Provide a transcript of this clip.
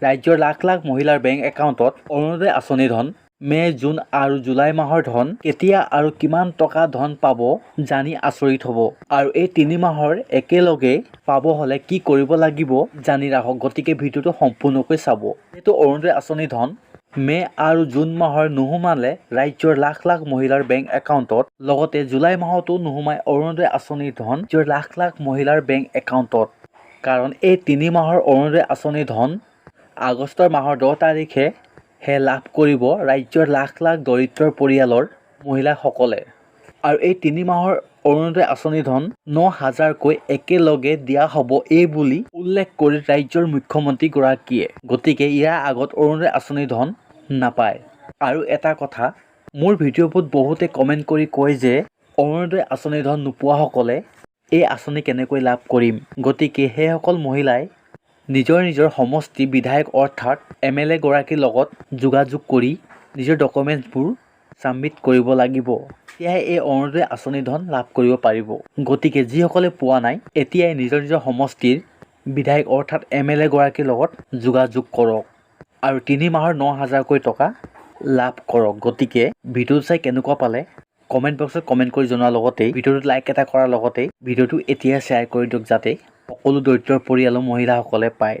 ৰাজ্যৰ লাখ লাখ মহিলাৰ বেংক একাউণ্টত অৰুণোদয় আঁচনি ধন মে', জুন আৰু জুলাই মাহৰ ধন কেতিয়া আৰু কিমান টকা ধন পাব জানি আচৰিত হ'ব। আৰু এই 3 মাহৰ একেলগে পাব হ'লে কি কৰিব লাগিব জানি ৰাখক। গতিকে ভিডিঅ'টো সম্পূৰ্ণকৈ চাব। এইটো অৰুণোদয় আঁচনি ধন মে' আৰু জুন মাহৰ নোসোমালে ৰাজ্যৰ লাখ লাখ মহিলাৰ বেংক একাউণ্টত, লগতে জুলাই মাহতো নোসোমায় অৰুণোদয় আঁচনি ধন ৰাজ্যৰ লাখ লাখ মহিলাৰ বেংক একাউণ্টত। কাৰণ এই 3 মাহৰ অৰুণোদয় আঁচনি ধন আগষ্টৰ মাহৰ 10 তাৰিখেহে লাভ কৰিব ৰাজ্যৰ লাখ লাখ দৰিদ্ৰ পৰিয়ালৰ মহিলাসকলে। আৰু এই 3 মাহৰ অৰুণোদয় আঁচনি ধন 9,000কৈ একেলগে দিয়া হ'ব এই বুলি উল্লেখ কৰি ৰাজ্যৰ মুখ্যমন্ত্ৰীগৰাকীয়ে। গতিকে ইয়াৰ আগত অৰুণোদয় আঁচনি ধন নাপায়। আৰু এটা কথা, মোৰ ভিডিঅ'বোৰত বহুতে কমেণ্ট কৰি কয় যে অৰুণোদয় আঁচনি ধন নোপোৱাসকলে এই আঁচনি কেনেকৈ লাভ কৰিম। গতিকে সেইসকল মহিলাই নিজৰ নিজৰ সমষ্টি বিধায়ক অৰ্থাৎ MLA গৰাকীৰ লগত যোগাযোগ কৰি নিজৰ ডকুমেণ্টছবোৰ ছাবমিট কৰিব লাগিব। তেতিয়াহে এই অৰুণোদয় আঁচনি ধন লাভ কৰিব পাৰিব। গতিকে যিসকলে পোৱা নাই, এতিয়াই নিজৰ নিজৰ সমষ্টিৰ বিধায়ক অৰ্থাৎ MLA গৰাকীৰ লগত যোগাযোগ কৰক আৰু 3 মাহৰ 9,000কৈ টকা লাভ কৰক। গতিকে ভিডিঅ'টো চাই কেনেকুৱা পালে কমেণ্ট বক্সত কমেণ্ট কৰি জনোৱাৰ লগতে ভিডিঅ'টোত লাইক এটা কৰাৰ লগতে ভিডিঅ'টো এতিয়াই শ্বেয়াৰ কৰি দিয়ক যাতে সকলো দৰিদ্ৰ পৰিয়ালৰ মহিলাসকলে পায়।